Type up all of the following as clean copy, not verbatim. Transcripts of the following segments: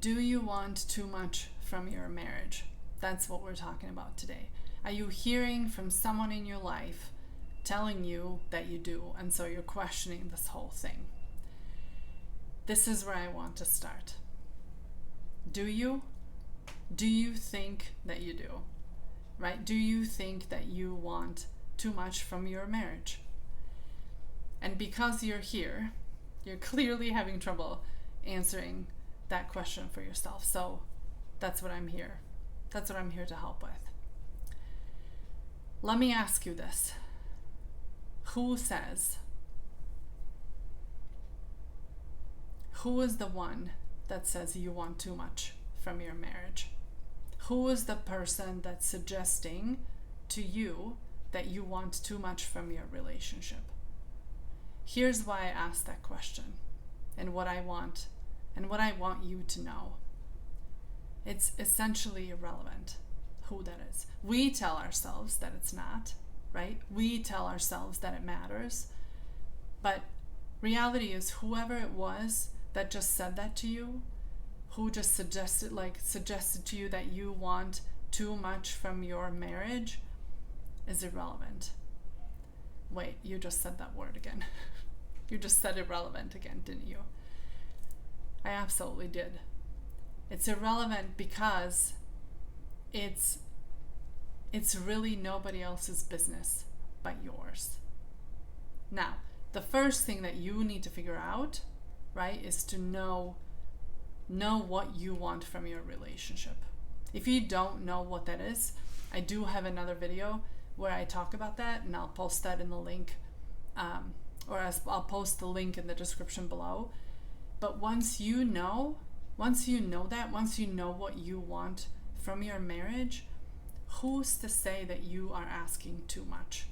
Do you want too much from your marriage? That's what we're talking about today. Are you hearing from someone in your life telling you that you do, and so you're questioning this whole thing? This is where I want to start. Do you? Do you think that you do? Right? Do you think that you want too much from your marriage? And because you're here, you're clearly having trouble answering that question for yourself. So that's what I'm here. That's what I'm here to help with. Let me ask you this. Who says? Who is the one that says you want too much from your marriage? Who is the person that's suggesting to you that you want too much from your relationship? Here's why I asked that question and what I want you to know. It's essentially irrelevant who that is. We tell ourselves that it's not, right? We tell ourselves that it matters. But reality is, whoever it was that just said that to you, who just suggested to you that you want too much from your marriage, is irrelevant. Wait, you just said that word again. You just said irrelevant again, didn't you? I absolutely did. It's irrelevant because it's really nobody else's business but yours. Now, the first thing that you need to figure out, right, is to know what you want from your relationship. If you don't know what that is, I do have another video where I talk about that, and I'll post that in the link, I'll post the link in the description below. But once you know what you want from your marriage, who's to say that you are asking too much?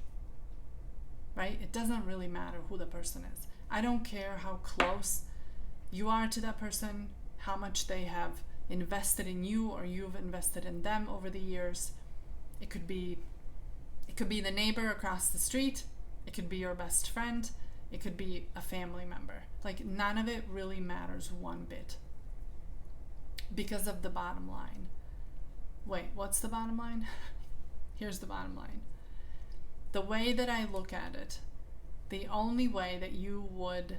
Right? It doesn't really matter who the person is. I don't care how close you are to that person, how much they have invested in you or you've invested in them over the years. It could be the neighbor across the street. It could be your best friend. It could be a family member. Like, none of it really matters one bit because of the bottom line. Wait, what's the bottom line? Here's the bottom line. The way that I look at it, the only way that you would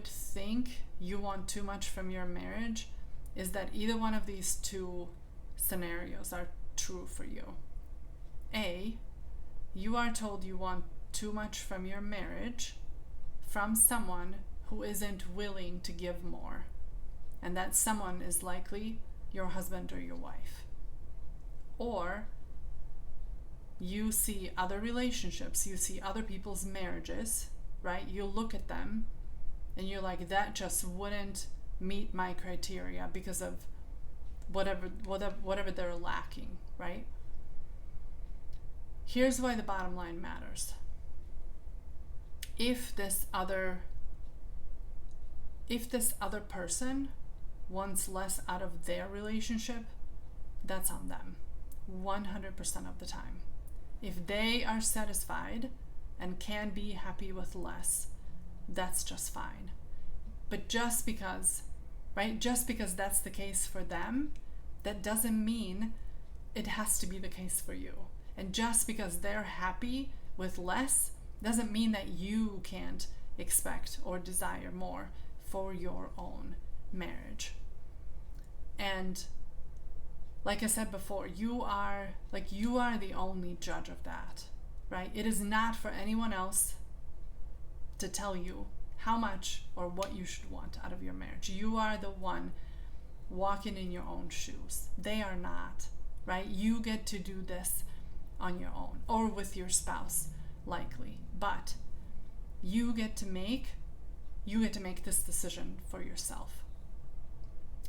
think you want too much from your marriage is that either one of these two scenarios are true for you. A, you are told you want too much from your marriage from someone who isn't willing to give more. And that someone is likely your husband or your wife. Or you see other relationships, you see other people's marriages, right? You look at them and you're like, that just wouldn't meet my criteria because of whatever they're lacking, right? Here's why the bottom line matters. If this other person wants less out of their relationship, that's on them 100% of the time. If they are satisfied and can be happy with less, that's just fine. But just because that's the case for them, that doesn't mean it has to be the case for you. And just because they're happy with less doesn't mean that you can't expect or desire more for your own marriage. And like I said before, you are the only judge of that, right? It is not for anyone else to tell you how much or what you should want out of your marriage. You are the one walking in your own shoes. They are not, right? You get to do this on your own or with your spouse, likely. But you get to make this decision for yourself.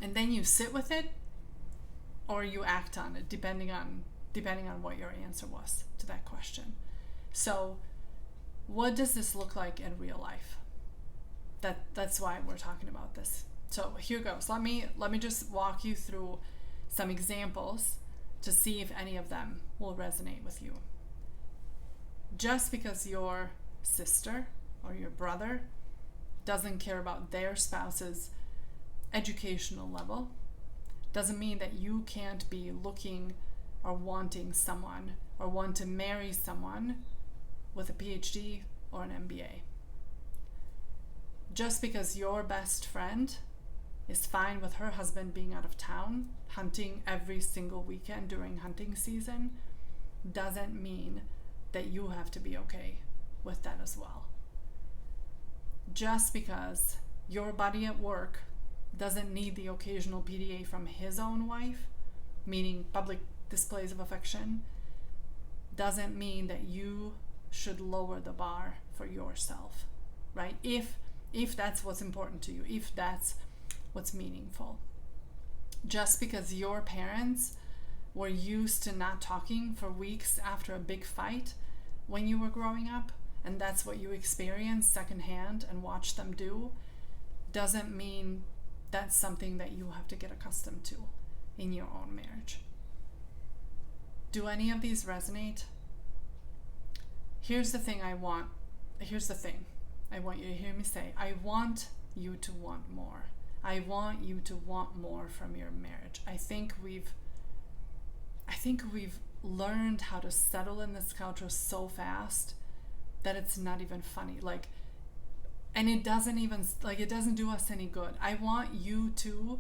And then you sit with it or you act on it, depending on what your answer was to that question. So what does this look like in real life? That's why we're talking about this. So here goes. Let me just walk you through some examples to see if any of them will resonate with you. Just because your sister or your brother doesn't care about their spouse's educational level. Doesn't mean that you can't be looking or wanting someone or want to marry someone with a PhD or an MBA. Just because your best friend is fine with her husband being out of town, hunting every single weekend during hunting season, doesn't mean that you have to be okay with that as well. Just because your buddy at work doesn't need the occasional PDA from his own wife, meaning public displays of affection, doesn't mean that you should lower the bar for yourself, right? If that's what's important to you, if that's what's meaningful. Just because your parents were used to not talking for weeks after a big fight when you were growing up, and that's what you experienced secondhand and watched them do, doesn't mean that's something that you have to get accustomed to in your own marriage. Do any of these resonate? Here's the thing I want you to hear me say. I want you to want more. I want you to want more from your marriage. I think we've learned how to settle in this culture so fast that it's not even funny. And it doesn't do us any good. I want you to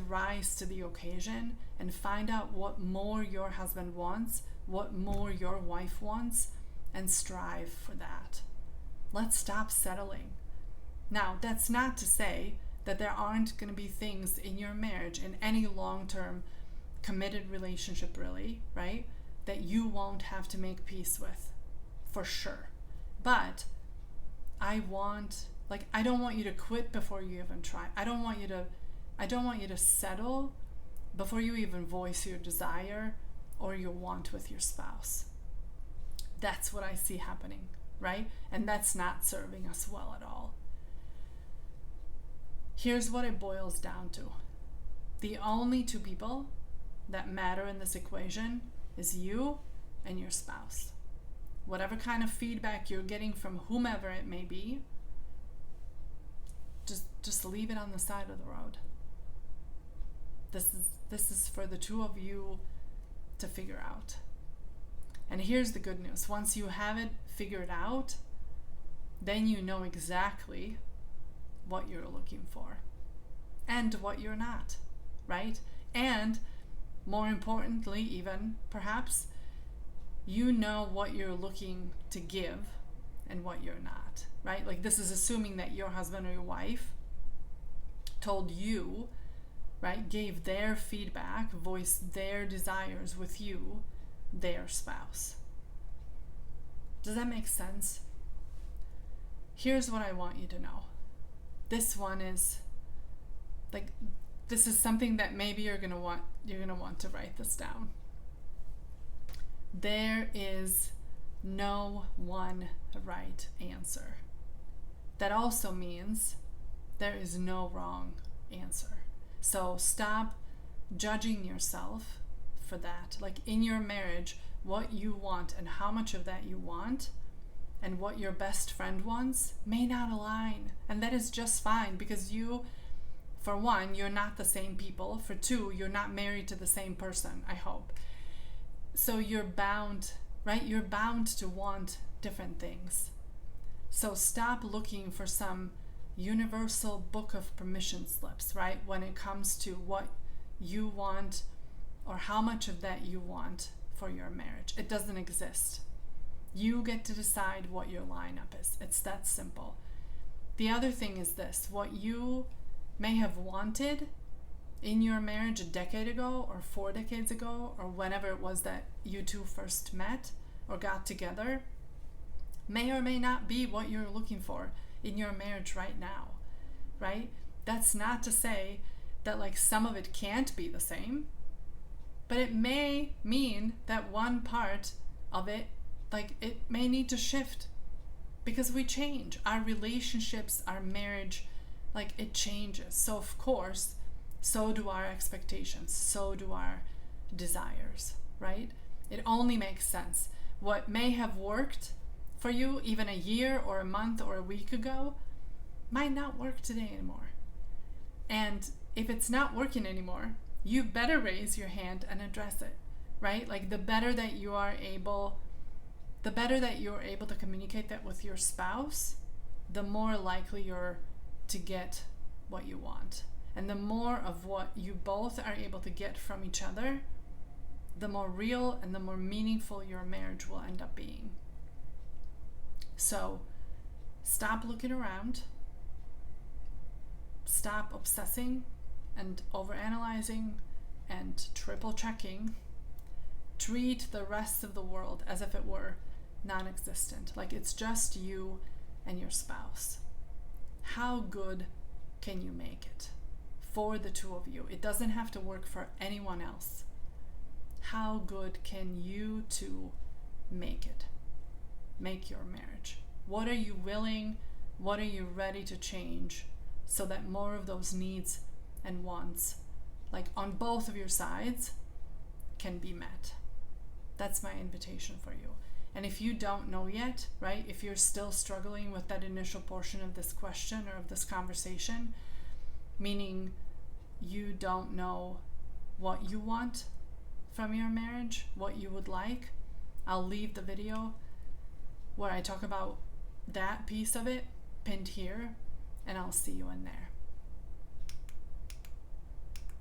rise to the occasion and find out what more your husband wants, what more your wife wants, and strive for that. Let's stop settling. Now, that's not to say that there aren't going to be things in your marriage, in any long-term committed relationship really, right, that you won't have to make peace with, for sure. But I don't want you to quit before you even try. I don't want you to settle before you even voice your desire or your want with your spouse. That's what I see happening, right? And that's not serving us well at all. Here's what it boils down to. The only two people that matter in this equation is you and your spouse. Whatever kind of feedback you're getting from whomever it may be, just leave it on the side of the road. This is for the two of you to figure out. And here's the good news. Once you have it figured out, then you know exactly what you're looking for and what you're not, right? And more importantly, even perhaps, you know what you're looking to give and what you're not, right? This is assuming that your husband or your wife told you, right, gave their feedback, voiced their desires with you, their spouse. Does that make sense? Here's what I want you to know. This one is this is something that maybe you're gonna want to write this down. There is no one right answer. That also means there is no wrong answer. So stop judging yourself for that. In your marriage, what you want and how much of that you want and what your best friend wants may not align. And that is just fine, because you, for one, you're not the same people. For two, you're not married to the same person, I hope. So you're bound, right? You're bound to want different things. So stop looking for some universal book of permission slips, right? When it comes to what you want or how much of that you want for your marriage. It doesn't exist. You get to decide what your lineup is. It's that simple. The other thing is this: what you may have wanted in your marriage a decade ago or 4 decades ago or whenever it was that you two first met or got together may or may not be what you're looking for in your marriage right now, right? That's not to say that some of it can't be the same, but it may mean that one part of it, it may need to shift, because we change. Our relationships, our marriage, it changes. So of course, so do our expectations, so do our desires, right? It only makes sense. What may have worked for you even a year or a month or a week ago might not work today anymore. And if it's not working anymore, you better raise your hand and address it, right? Like the better that you're able to communicate that with your spouse, the more likely you're to get what you want. And the more of what you both are able to get from each other, the more real and the more meaningful your marriage will end up being. So stop looking around. Stop obsessing and overanalyzing and triple checking. Treat the rest of the world as if it were non-existent, like it's just you and your spouse. How good can you make it for the two of you? It doesn't have to work for anyone else. How good can you two make it? Make your marriage. What are you willing? What are you ready to change so that more of those needs and wants, like on both of your sides, can be met? That's my invitation for you. And if you don't know yet, right, if you're still struggling with that initial portion of this question or of this conversation, meaning you don't know what you want from your marriage, what you would like, I'll leave the video where I talk about that piece of it pinned here, and I'll see you in there.